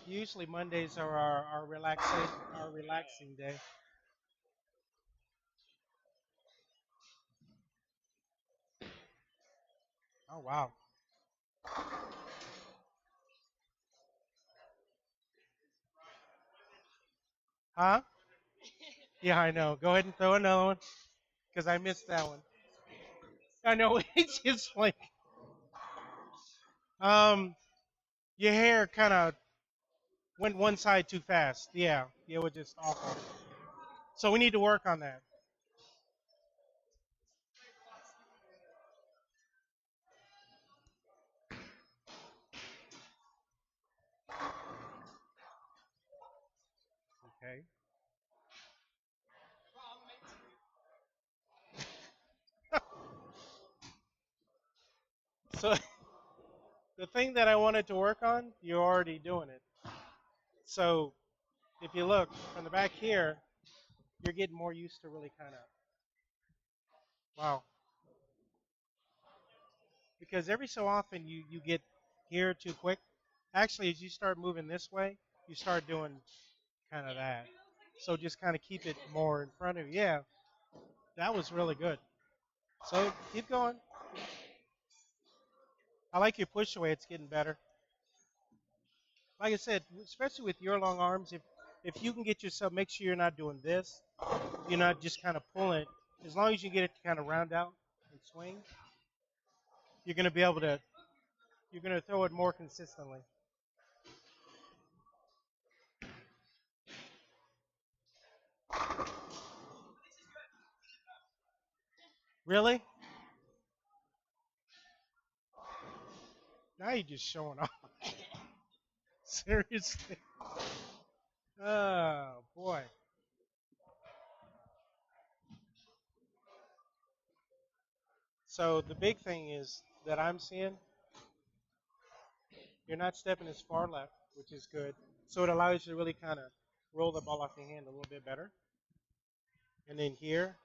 Usually Mondays are our relaxing day. Oh wow. Huh? Yeah, I know. Go ahead and throw another one because I missed that one. I know it's just like um your hair kind of went one side too fast. Yeah, it was just awful. So we need to work on that. Okay. So the thing that I wanted to work on, you're already doing it. So if you look from the back here, you're getting more used to really kind of wow. Because every so often you get here too quick. Actually, as you start moving this way, you start doing kind of that. So just kind of keep it more in front of you. Yeah, that was really good. So keep going. I like your push away. It's getting better. Like I said, especially with your long arms, if you can get yourself, make sure you're not doing this. You're not just kind of pulling it. As long as you get it to kind of round out and swing, you're going to be able to. You're going to throw it more consistently. Really? Now you're just showing off. Seriously. Oh boy. So the big thing is that I'm seeing you're not stepping as far left, which is good. So it allows you to really kind of roll the ball off your hand a little bit better. And then here,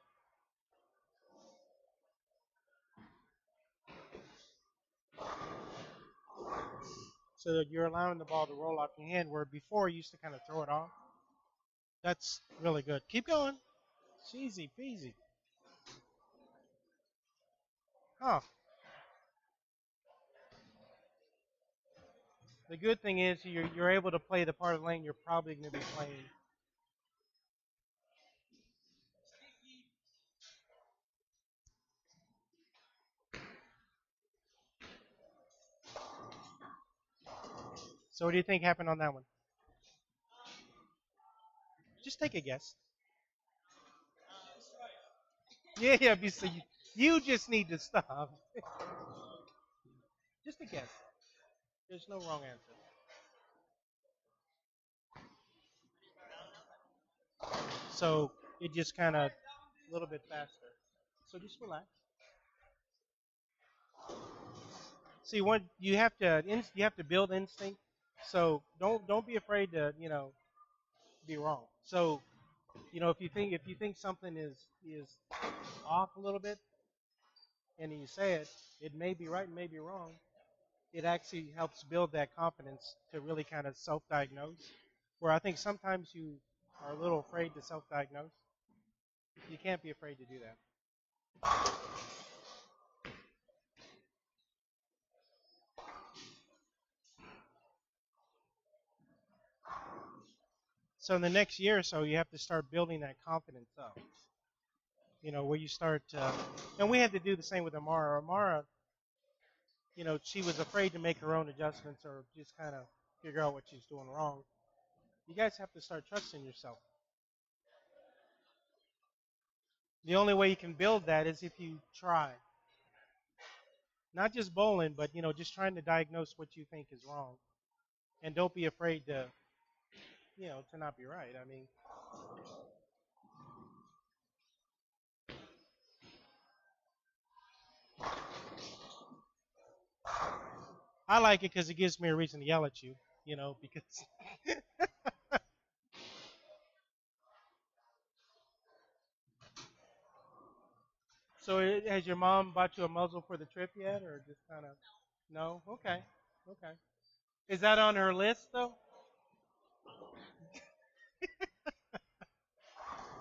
so that you're allowing the ball to roll off your hand, where before you used to kind of throw it off. That's really good. Keep going. It's easy peasy. Huh. The good thing is you're able to play the part of the lane you're probably going to be playing. So what do you think happened on that one? Just take a guess. Yeah, yeah. You just need to stop. Just a guess. There's no wrong answer. So it just kind of a little bit faster. So just relax. See, what you have to build instinct. So don't be afraid to be wrong. So if you think something is off a little bit, and you say it, it may be right, it may be wrong. It actually helps build that confidence to really kind of self-diagnose. Where I think sometimes you are a little afraid to self-diagnose. You can't be afraid to do that. So in the next year or so, you have to start building that confidence up. Where you start, and we had to do the same with Amara. Amara, she was afraid to make her own adjustments or just kind of figure out what she's doing wrong. You guys have to start trusting yourself. The only way you can build that is if you try. Not just bowling, but just trying to diagnose what you think is wrong. And don't be afraid to not be right. I mean, I like it because it gives me a reason to yell at you, because So has your mom bought you a muzzle for the trip yet, or just kind of no? Okay, okay. Is that on her list though?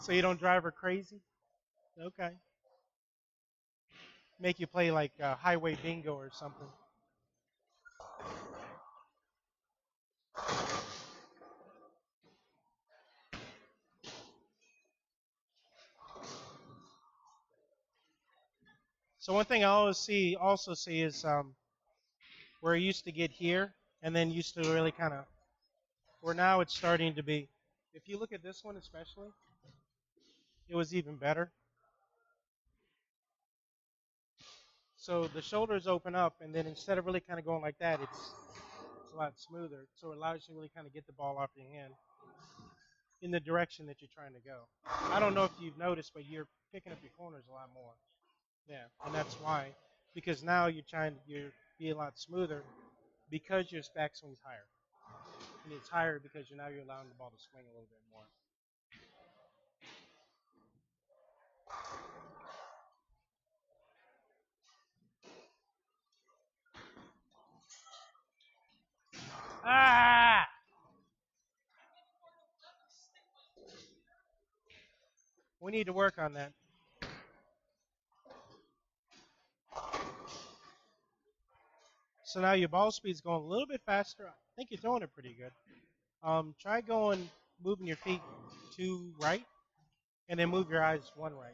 So you don't drive her crazy? Okay. Make you play like highway bingo or something. So one thing I also see is where it used to get here and then used to really kind of where now it's starting to be. If you look at this one especially, it was even better. So the shoulders open up, and then instead of really kind of going like that, it's a lot smoother. So it allows you to really kind of get the ball off your hand in the direction that you're trying to go. I don't know if you've noticed, but you're picking up your corners a lot more. Yeah, and that's why, because now you're be a lot smoother because your backswing's higher, and it's higher because you're allowing the ball to swing a little bit more. Ah! We need to work on that. So now your ball speed's going a little bit faster. I think you're throwing it pretty good. Try moving your feet to right, and then move your eyes one right.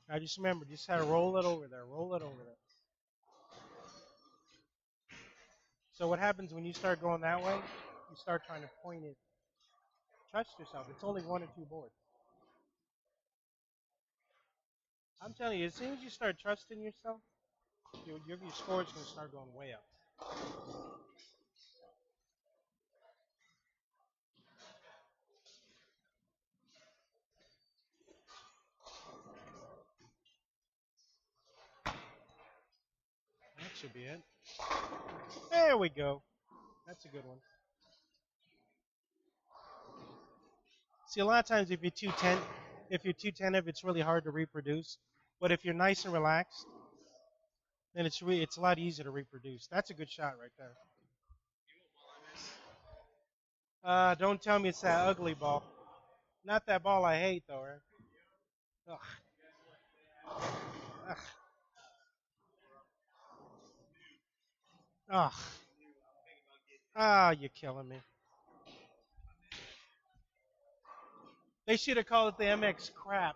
Now just remember, just how to roll it over there. Roll it over there. So what happens when you start going that way? You start trying to point it. Trust yourself. It's only one or two boards. I'm telling you, as soon as you start trusting yourself, your score is going to start going way up. That should be it. There we go. That's a good one. See, a lot of times if you're 210, it's really hard to reproduce. But if you're nice and relaxed, then it's a lot easier to reproduce. That's a good shot right there. Don't tell me it's that ugly ball. Not that ball I hate though, right? Ugh. Ugh. Ugh. Ah, you're killing me. They should have called it the MX crap.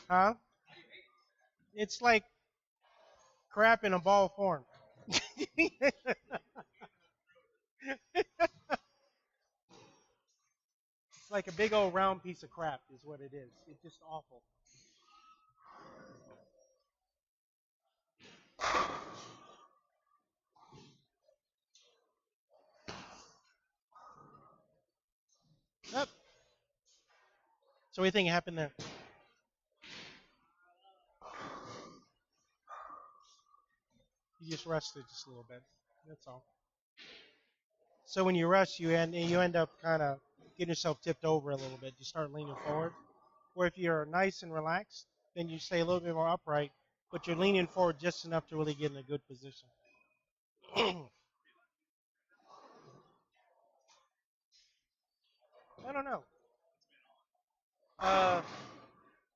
Huh? It's like crap in a ball form. It's like a big old round piece of crap is what it is. It's just awful. Yep. So what do you think happened there? You just rushed it just a little bit. That's all. So when you rush, you end up kind of getting yourself tipped over a little bit. You start leaning forward. Or if you're nice and relaxed, then you stay a little bit more upright, but you're leaning forward just enough to really get in a good position. I don't know. Uh,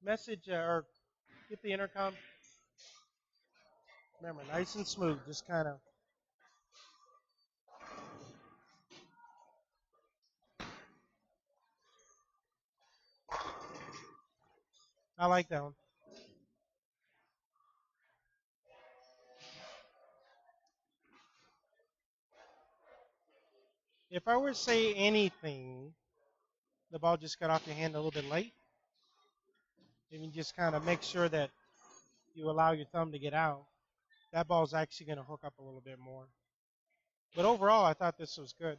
message or get the intercom. Remember, nice and smooth. Just kind of. I like that one. If I were to say anything, the ball just got off your hand a little bit late. If you just kind of make sure that you allow your thumb to get out, that ball's actually going to hook up a little bit more. But overall, I thought this was good.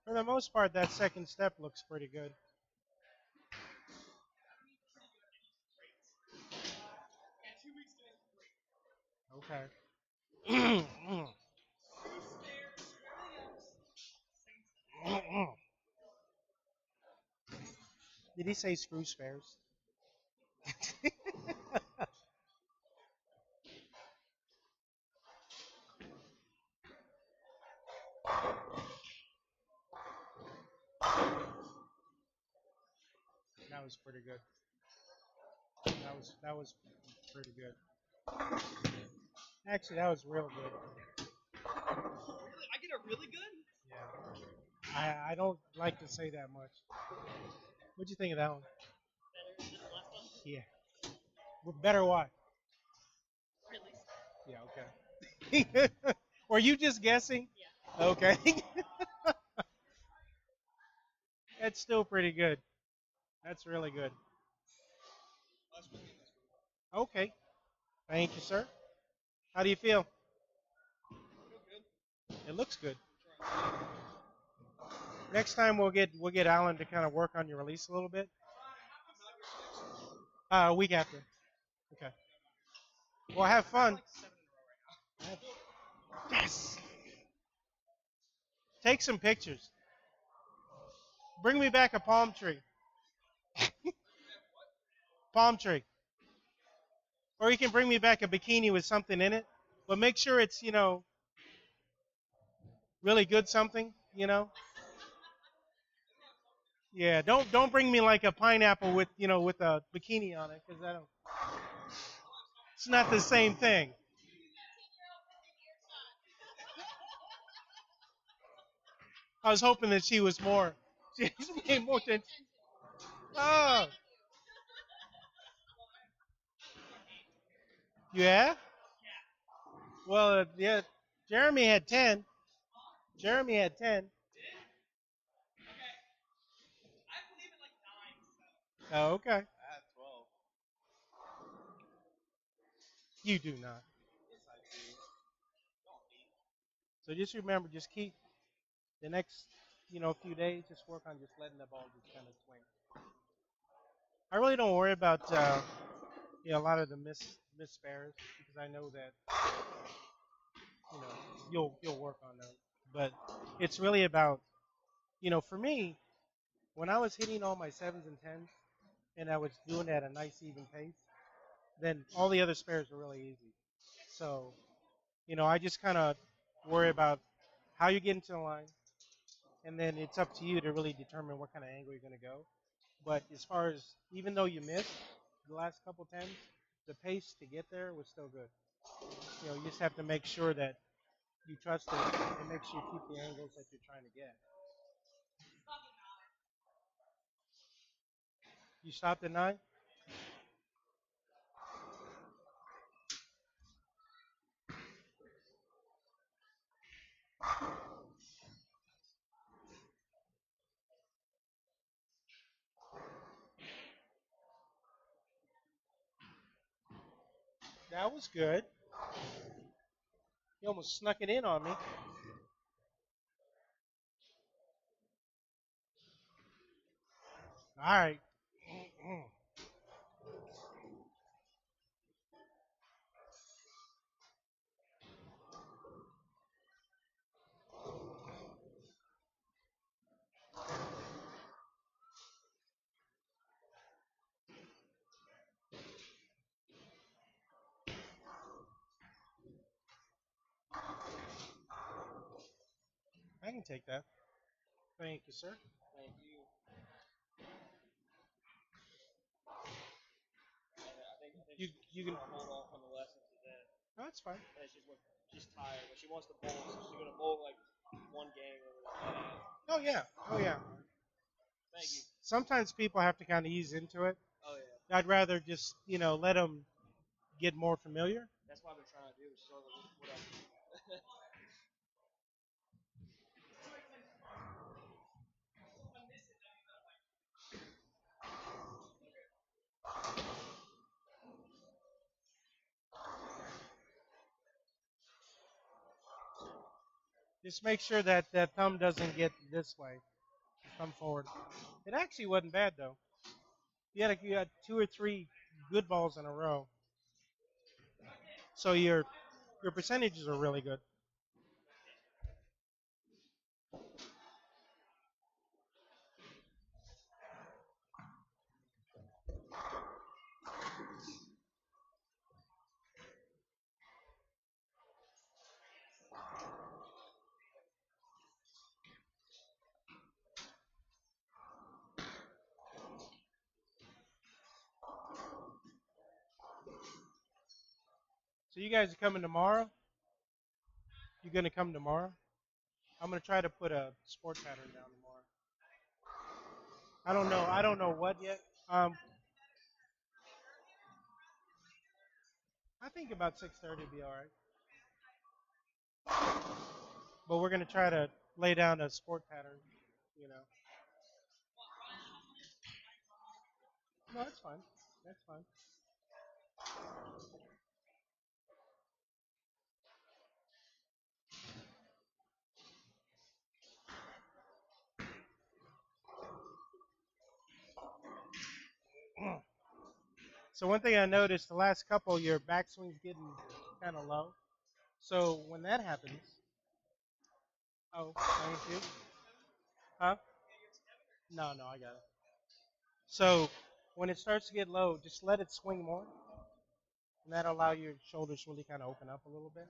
For the most part, that second step looks pretty good. Okay. Did he say screw spares? That was pretty good. That was pretty good. Actually, that was real good. Really? I get a really good? Yeah. I don't like to say that much. What'd you think of that one? Better than the last one? Yeah. Better what? Really? Yeah. Okay. Were you just guessing? Yeah. Okay. That's still pretty good. That's really good. Okay. Thank you, sir. How do you feel? It looks good. Next time we'll get Alan to kind of work on your release a little bit. A week after. Okay. Well, have fun. Yes. Take some pictures. Bring me back a palm tree. Palm tree. Or you can bring me back a bikini with something in it. But make sure it's, really good something. Yeah, don't bring me like a pineapple with a bikini on it cuz I don't it's not the same thing. I was hoping that she was more she made more attention. Oh, yeah? Well, yeah, Jeremy had 10. Jeremy had 10. Oh, okay. I had 12. You do not. Yes, I do. So just remember, just keep the next, few days, just work on just letting the ball just kind of swing. I really don't worry about, a lot of the miss spares because I know that, you know, you'll work on them. But it's really about, for me, when I was hitting all my sevens and tens, and I was doing it at a nice even pace, then all the other spares were really easy. So, I just kind of worry about how you get into the line, and then it's up to you to really determine what kind of angle you're going to go. But as far as even though you missed the last couple tens, the pace to get there was still good. You just have to make sure that you trust it and make sure you keep the angles that you're trying to get. You stopped at 9? That was good. You almost snuck it in on me. All right. I can take that. Thank you, sir. Thank you. I think You she's you can. gonna hold off on the lesson today. No, that's fine. And she's tired, but she wants to bowl, so she's gonna bowl like one game. Oh yeah. Oh yeah. Thank you. Sometimes people have to kind of ease into it. I'd rather just let them get more familiar. That's what I've been trying to do. So what I do. Just make sure that that thumb doesn't get this way. Thumb forward. It actually wasn't bad though. You had two or three good balls in a row, so your percentages are really good. So you guys are coming tomorrow? You gonna come tomorrow? I'm gonna try to put a sport pattern down tomorrow. I don't know. I don't know what yet. I think about 6:30 would be all right. But we're gonna try to lay down a sport pattern. You know. No, that's fine. That's fine. So one thing I noticed the last couple, your backswing's getting kind of low. So when that happens, oh, thank you. Huh? No, no, I got it. So when it starts to get low, just let it swing more, and that'll allow your shoulders to really kind of open up a little bit.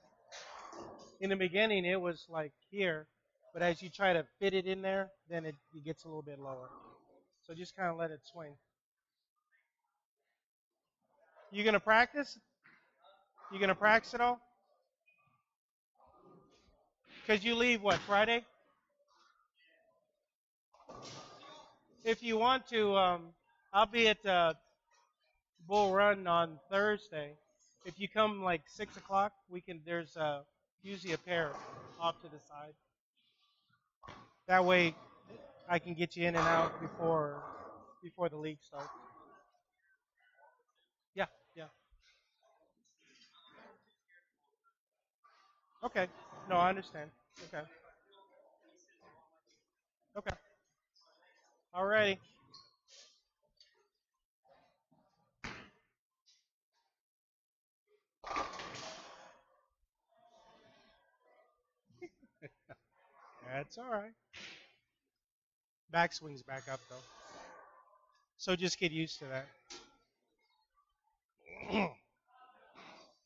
In the beginning, it was like here, but as you try to fit it in there, then it gets a little bit lower. So just kind of let it swing. You gonna practice? You gonna practice it all? Cause you leave what Friday? If you want to, I'll be at Bull Run on Thursday. If you come like 6 o'clock, we can. There's usually a pair off to the side. That way, I can get you in and out before the league starts. Yeah, yeah. Okay. No, I understand. Okay. Okay. Alrighty. That's all right. Backswing's back up though, so just get used to that.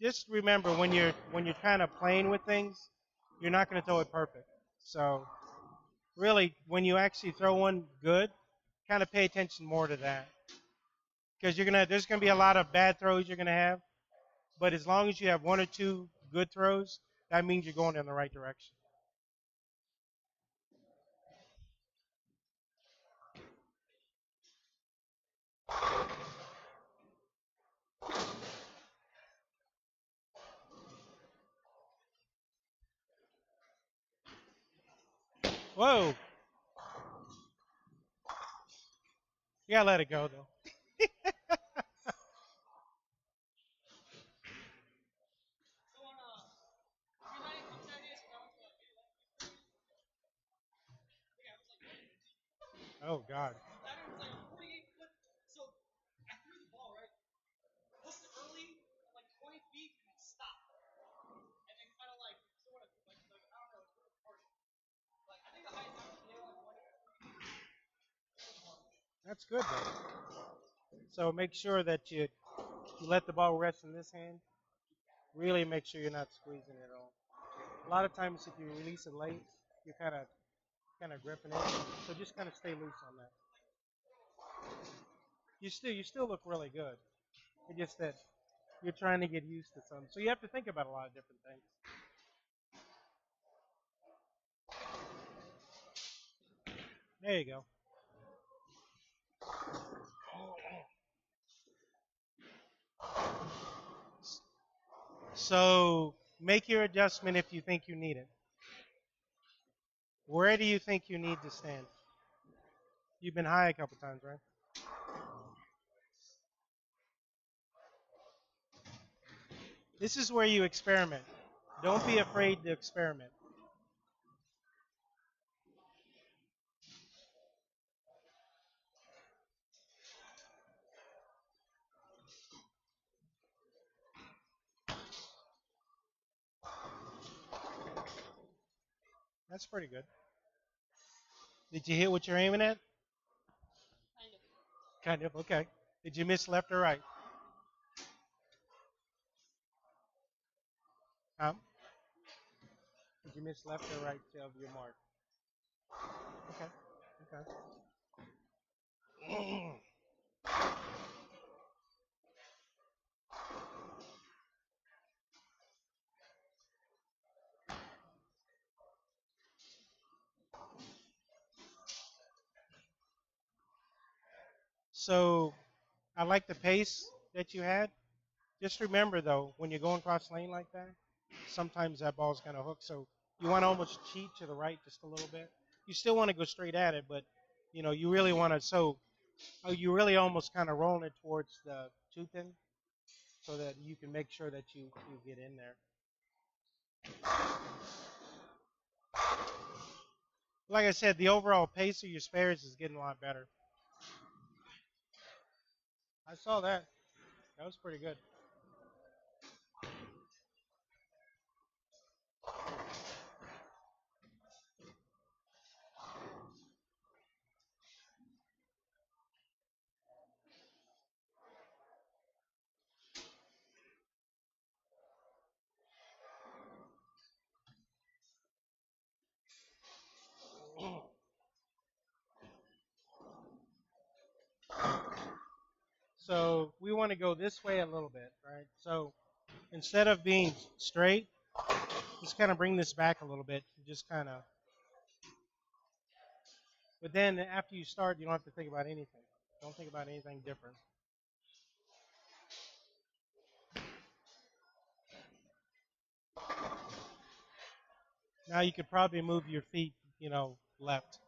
Just remember when you're kind of playing with things, you're not going to throw it perfect. So really, when you actually throw one good, kind of pay attention more to that because there's gonna be a lot of bad throws you're gonna have, but as long as you have one or two good throws, that means you're going in the right direction. Whoa, you gotta let it go though. Oh God. That's good though. So make sure that you let the ball rest in this hand. Really make sure you're not squeezing it at all. A lot of times if you release it late, you're kind of gripping it. So just kind of stay loose on that. You still look really good. It's just that you're trying to get used to something. So you have to think about a lot of different things. There you go. So make your adjustment if you think you need it. Where do you think you need to stand? You've been high a couple times, right? This is where you experiment. Don't be afraid to experiment. That's pretty good. Did you hit what you're aiming at? Kind of. Okay. Did you miss left or right? Huh? Did you miss left or right of your mark? Okay. Okay. So I like the pace that you had. Just remember though, when you're going cross lane like that, sometimes that ball's kind of hooked. So you want to almost cheat to the right just a little bit. You still want to go straight at it, but you really want to. So you really almost kind of rolling it towards the two pin so that you can make sure that you get in there. Like I said, the overall pace of your spares is getting a lot better. I saw that. That was pretty good. So we want to go this way a little bit, right? So instead of being straight, just kind of bring this back a little bit. Just kind of, but then after you start, you don't have to think about anything. Don't think about anything different. Now you could probably move your feet, left.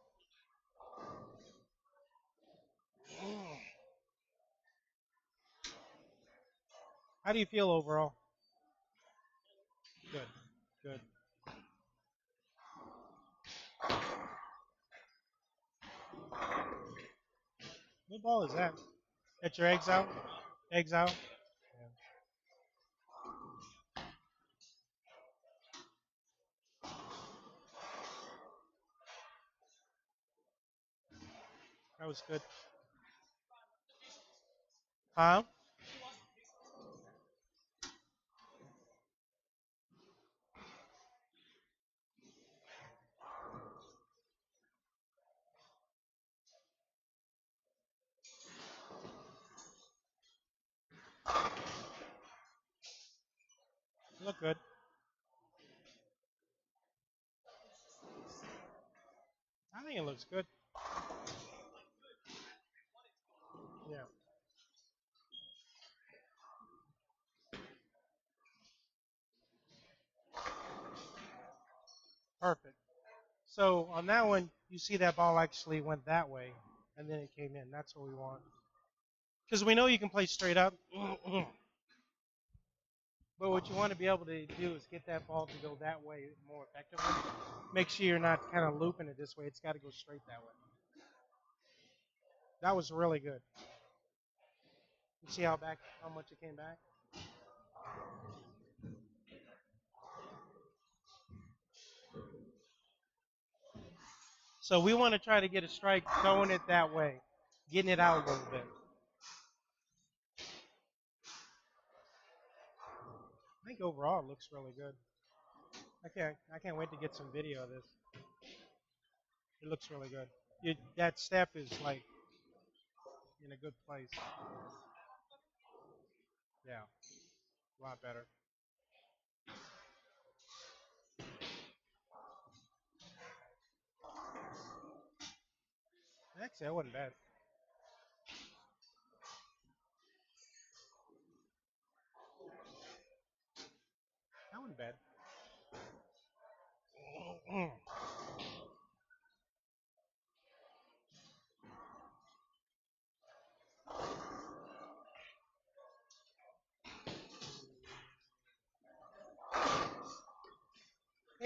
How do you feel overall? Good, good. What ball is that? Get your eggs out? Eggs out? Yeah, that was good. Huh? Look good. I think it looks good. Yeah, perfect. So on that one, you see that ball actually went that way, and then it came in. That's what we want. Because we know you can play straight up, but what you want to be able to do is get that ball to go that way more effectively. Make sure you're not kind of looping it this way. It's got to go straight that way. That was really good. You see how much it came back? So we want to try to get a strike throwing it that way, getting it out a little bit. I think overall it looks really good. I can't wait to get some video of this. It looks really good. That step is like in a good place. Yeah, a lot better. Actually, that wasn't bad.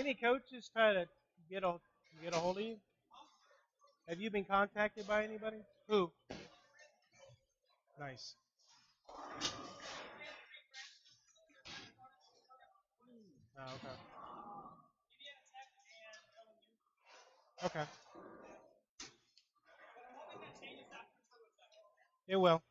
any coaches try to get a get a hold of you? Have you been contacted by anybody? Who? Nice. Oh, okay. Okay. It will.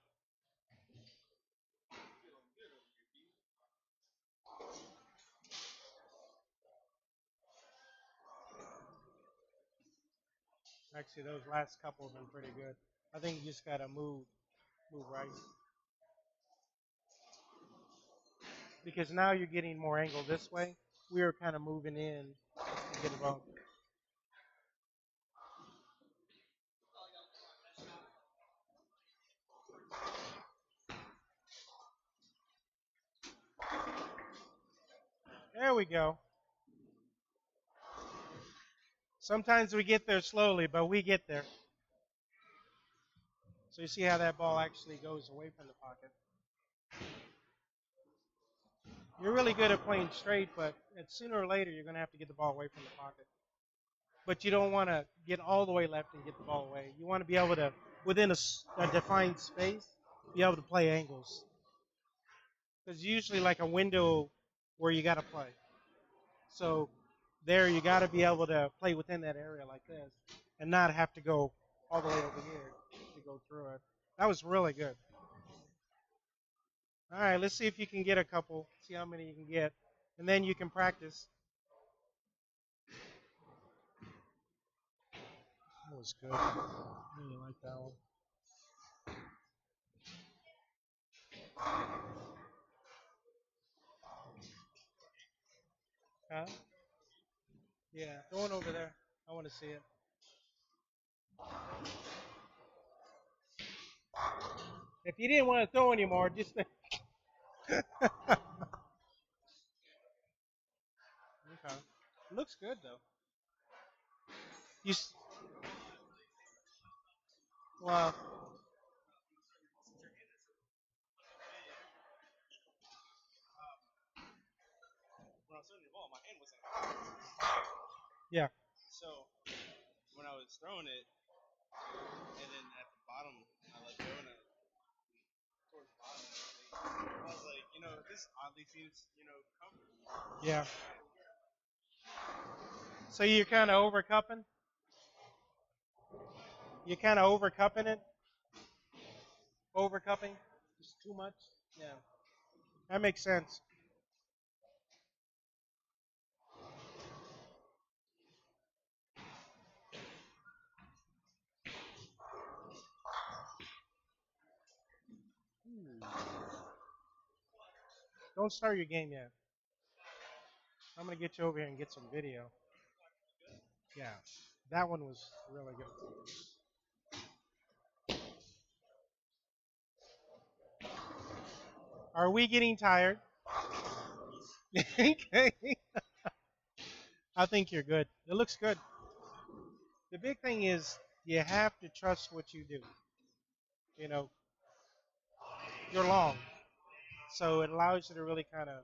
Actually, those last couple have been pretty good. I think you just gotta move right because now you're getting more angle this way. We were kind of moving in to get a ball. There we go. Sometimes we get there slowly, but we get there. So you see how that ball actually goes away from the pocket. You're really good at playing straight, but sooner or later you're going to have to get the ball away from the pocket. But you don't want to get all the way left and get the ball away. You want to be able to, within a defined space, be able to play angles. There's usually like a window where you got to play. So there you got to be able to play within that area like this and not have to go all the way over here to go through it. That was really good. All right, let's see if you can get a couple, see how many you can get, and then you can practice. That was good. I really like that one. Huh? Yeah, the one over there. I want to see it. If you didn't want to throw anymore, just. Okay. Looks good though. You. Well. When I was throwing the ball, my hand wasn't. Yeah. So when I was throwing it, and then at the bottom, I let go and I towards the bottom. I was like, this oddly seems, comfortable. Yeah. So you're kind of overcupping. You're kind of overcupping it. Overcupping. Just too much. Yeah. That makes sense. Don't start your game yet. I'm gonna get you over here and get some video. Yeah. That one was really good. Are we getting tired? Okay. I think you're good. It looks good. The big thing is you have to trust what you do. You know, you're long, so it allows you to really kind of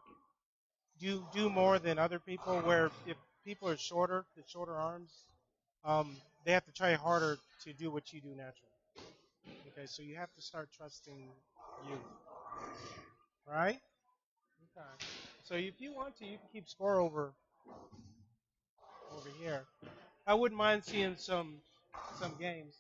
do more than other people. Where if people are shorter, the shorter arms, they have to try harder to do what you do naturally. Okay, so you have to start trusting you, right? Okay. So if you want to, you can keep score over here. I wouldn't mind seeing some games.